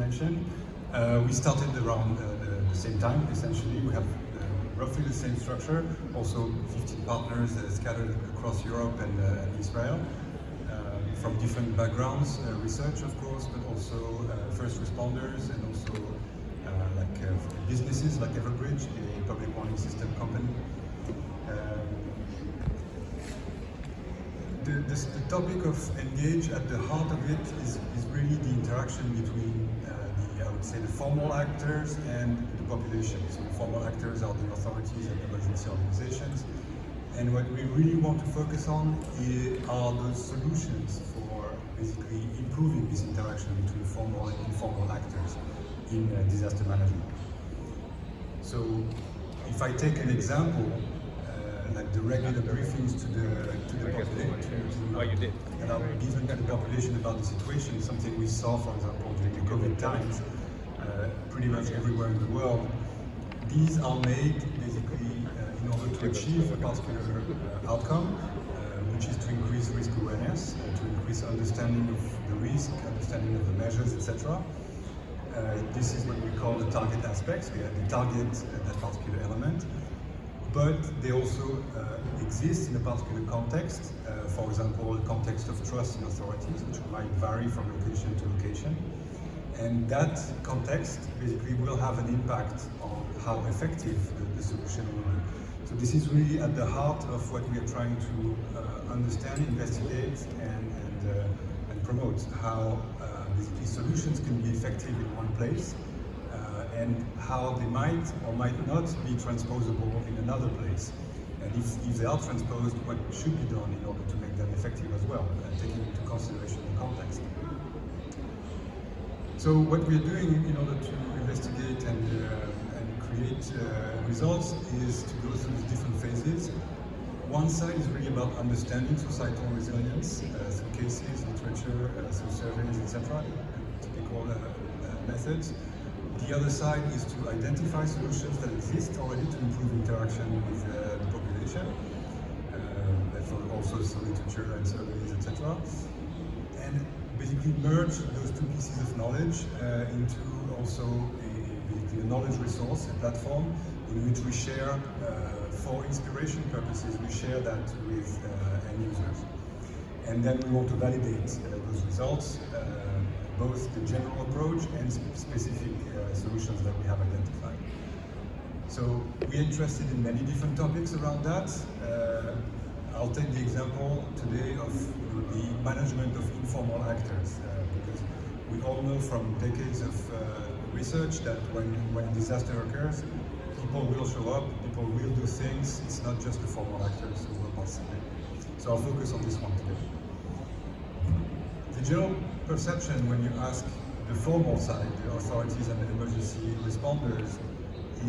mentioned. We started around the same time, essentially. We have roughly the same structure, also 15 partners scattered across Europe and Israel, from different backgrounds, research of course, but also first responders and also businesses like Everbridge, a public warning system company. The topic of Engage, at the heart of it is really the interaction between I would say the formal actors and the population. So the formal actors are the authorities and emergency organizations. And what we really want to focus on are the solutions for basically improving this interaction between formal and informal actors in disaster management. So if I take an example, like the regular briefings to the population that are given to the population about the situation, something we saw, for example, during the COVID times, pretty much everywhere in the world. These are made basically in order to achieve a particular outcome, which is to increase risk awareness, to increase understanding of the risk, understanding of the measures, etc. This is what we call the target aspects. We target that particular element. But they also exist in a particular context, for example, a context of trust in authorities, which might vary from location to location. And that context basically will have an impact on how effective the solution will be. So this is really at the heart of what we are trying to understand, investigate, and promote, how basically solutions can be effective in one place, and how they might or might not be transposable in another place. And if they are transposed, what should be done in order to make them effective as well, taking into consideration the context. So what we're doing in order to investigate and create results is to go through the different phases. One side is really about understanding societal resilience through cases, literature, through surveys, etc., typical methods. The other side is to identify solutions that exist already to improve interaction with the population, also through literature and surveys, etc. And basically merge those two pieces of knowledge into also a knowledge resource, a platform in which we share, for inspiration purposes, we share that with end users. And then we want to validate those results, both the general approach and specific solutions that we have identified. So we're interested in many different topics around that. I'll take the example today of the management of informal actors, because we all know from decades of research that when a disaster occurs, people will show up, people will do things. It's not just the formal actors who will participate. So I'll focus on this one today. The general perception when you ask the formal side, the authorities and the emergency responders,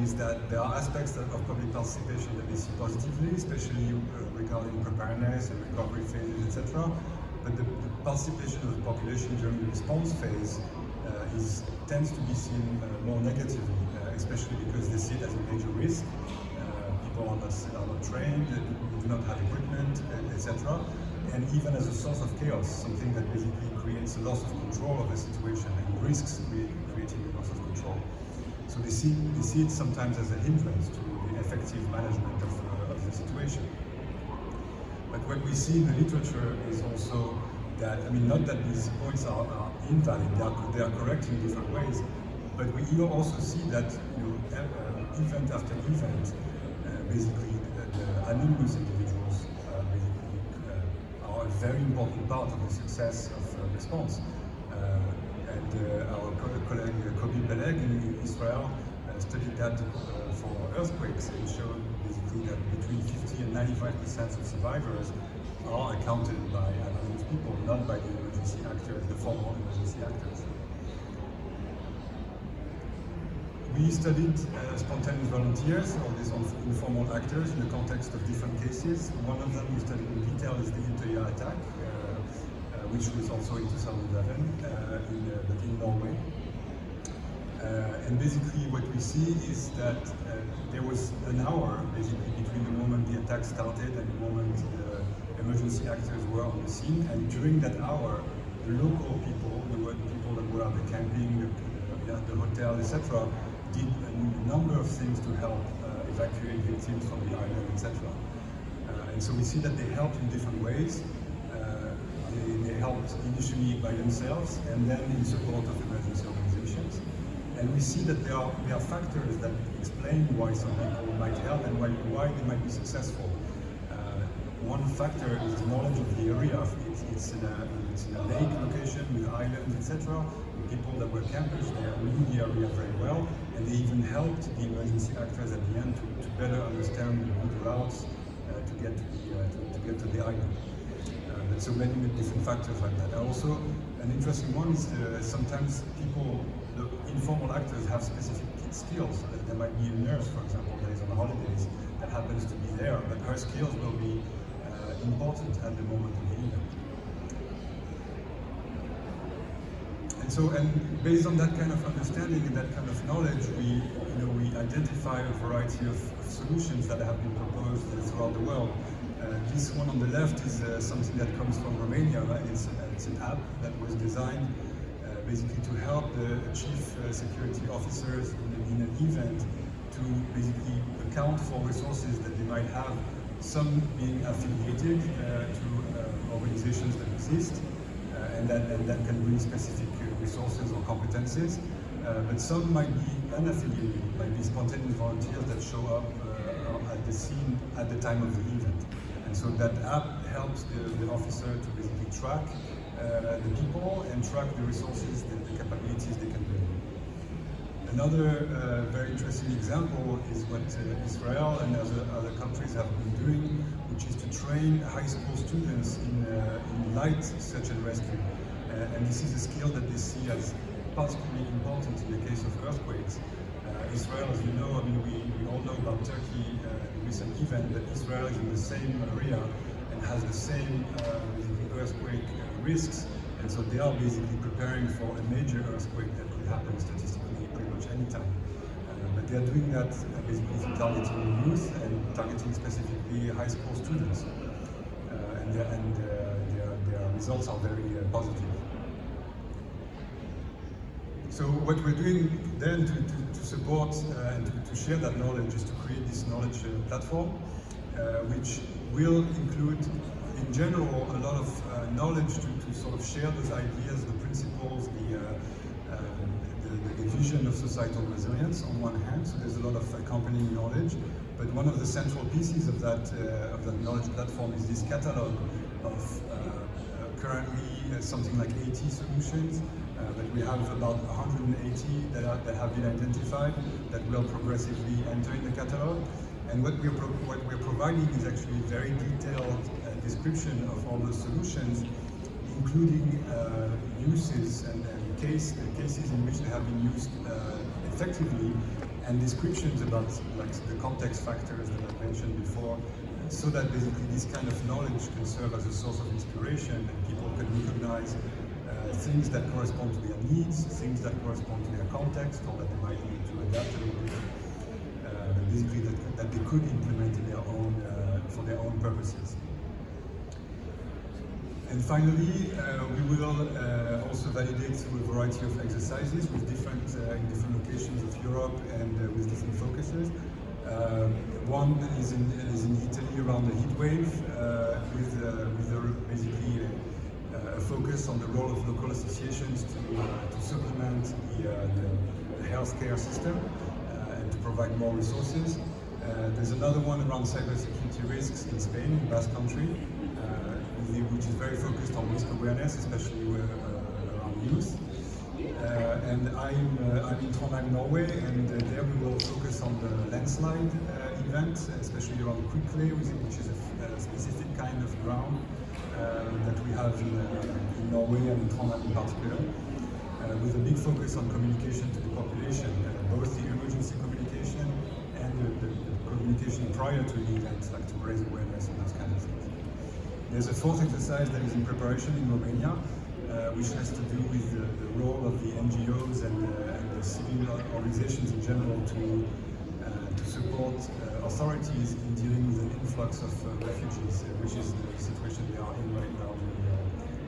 is that there are aspects of public participation that they see positively, especially regarding preparedness and recovery phases, etc. But the participation of the population during the response phase tends to be seen more negatively, especially because they see it as a major risk. People are not trained, do not have equipment, etc. And even as a source of chaos, something that basically creates a loss of control of the situation and risks creating a loss of control. So they see it sometimes as a hindrance to the effective management of the situation. But what we see in the literature is also that, not that these points are invalid, they are correct in different ways, but we also see that event after event, basically the anonymous individuals are a very important part of the success of response. Our colleague Kobi Peleg in Israel studied that for earthquakes and showed basically that between 50 and 95% of survivors are accounted by anonymous people, not by the emergency actors, the formal emergency actors. We studied spontaneous volunteers, or these informal actors, in the context of different cases. One of them we studied in detail is the Utøya attack, which was also in 2011 in Norway. And basically what we see is that there was an hour basically between the moment the attack started and the moment the emergency actors were on the scene. And during that hour, the local people, the people that were at the camping, the the hotel, etc., did a number of things to help evacuate victims from the island, etc. And so we see that they helped in different ways. They helped initially by themselves and then in support of emergency organizations. And we see that there are factors that explain why some people might help and why they might be successful. One factor is knowledge of the area. It's in a lake location with islands, etc. People that were campers, they knew the area very well, and they even helped the emergency actors at the end to better understand the good routes to get to the island. And so many different factors like that. And also, an interesting one is sometimes people, the informal actors, have specific skills. There might be a nurse, for example, that is on holidays that happens to be there, but her skills will be important at the moment of the event. And based on that kind of understanding and that kind of knowledge, we identify a variety of solutions that have been proposed throughout the world. This one on the left is something that comes from Romania. Right? It's an app that was designed basically to help the chief security officers in an event to basically account for resources that they might have, some being affiliated to organizations that exist and that can bring specific resources or competences, but some might be unaffiliated, might be spontaneous volunteers that show up at the scene at the time of the event. And so that app helps the officer to basically track the people and track the resources, the capabilities they can bring. Another very interesting example is what Israel and other countries have been doing, which is to train high school students in light search and rescue. And this is a skill that they see as particularly important in the case of earthquakes. Israel, as you know, I mean, we all know about Turkey, the recent event, but Israel is in the same area and has the same earthquake risks. And so they are basically preparing for a major earthquake that could happen statistically pretty much any time. But they are doing that basically through targeting youth and targeting specifically high school students. And their results are very positive. So what we're doing then to support and to share that knowledge is to create this knowledge platform, which will include, in general, a lot of knowledge to sort of share those ideas, the principles, the vision of societal resilience on one hand. So there's a lot of accompanying knowledge, but one of the central pieces of that knowledge platform is this catalog of currently something like 80 solutions. But we have about 180 that have been identified that will progressively enter in the catalog. And what we're providing is actually a very detailed description of all those solutions, including uses and cases in which they have been used effectively, and descriptions about like the context factors that I mentioned before, so that basically this kind of knowledge can serve as a source of inspiration and people can recognize things that correspond to their needs, things that correspond to their context, or that they might need to adapt a little bit, basically that they could implement in their own, for their own purposes. And finally, we will also validate through a variety of exercises with in different locations of Europe and with different focuses. One is in Italy around the heat wave, with basically a focus on the role of local associations to supplement the healthcare system and to provide more resources. There's another one around cybersecurity risks in Spain, in Basque Country, which is very focused on risk awareness, especially around youth. And I'm in Trondheim, Norway, and there we will focus on the landslide event, especially around Quickly, which is a specific kind of ground that we have in Norway and in Trondheim in particular, with a big focus on communication to the population, both the emergency communication and the communication prior to the event, like to raise awareness and those kind of things. There's a fourth exercise that is in preparation in Romania, which has to do with the role of the NGOs and the civil organizations in general to support authorities in dealing with the influx of refugees, which is the situation they are in right now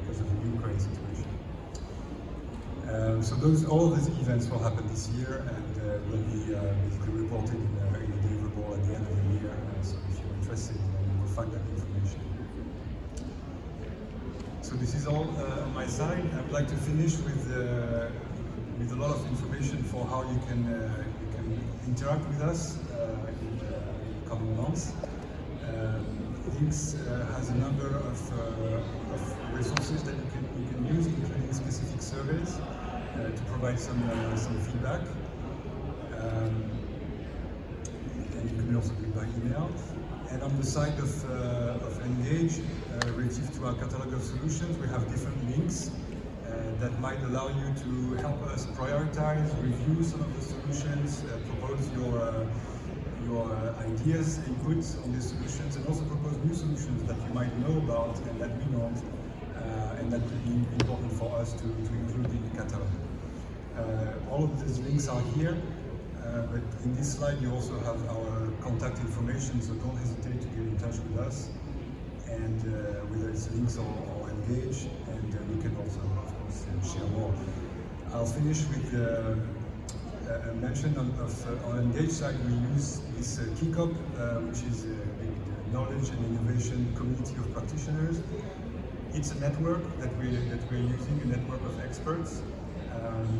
because of the Ukraine situation. So all of these events will happen this year and will be basically reported in a deliverable at the end of the year. So if you're interested, you will find that information. So this is all on my side. I would like to finish with a lot of information for how you can interact with us in the coming months. Links has a number of resources that you can use, including specific surveys to provide some feedback. And you can also do it by email. And on the side of Engage, relative to our catalog of solutions, we have different links that might allow you to help us prioritize, review some of the solutions, propose your ideas, inputs on these solutions, and also propose new solutions that you might know about and that we don't, and that could be important for us to include in the catalog. All of these links are here, but in this slide you also have our contact information, so don't hesitate to get in touch with us, and whether it's links or Engage, and we can also, of course, share more. I'll finish with a mention on Engage side. We use this KICOP, which is a knowledge and innovation community of practitioners. It's a network that we're using, a network of experts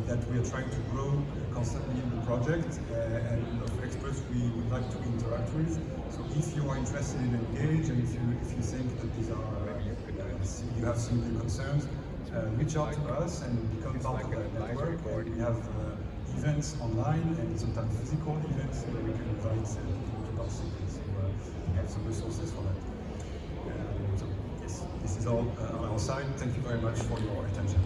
that we are trying to grow constantly in the project, and of experts we would like to interact with. So if you are interested in Engage, and if you think that these are you have similar concerns, reach out to us and become part of that network. We have events online and sometimes physical events where we can invite people to participate. So we have some resources for that. So yes, this is all on our side. Thank you very much for your attention.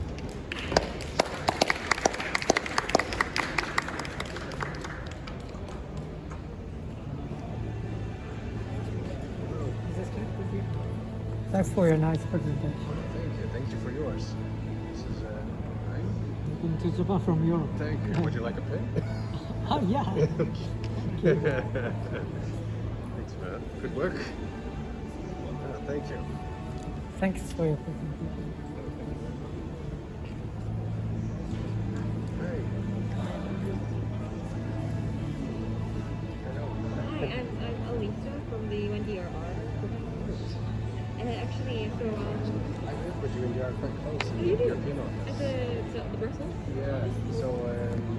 Thanks for your nice presentation. Thank you for yours. This is Welcome to Japan from Europe. thank you. Would you like a pen? Oh yeah. Thanks, man. Good work. Thank you. Thanks for your presentation. Hey. Hi, I'm Alisa from the UNDRR. And actually, so I live with you and you are quite close in the you do European office. at the Brussels. Yeah. So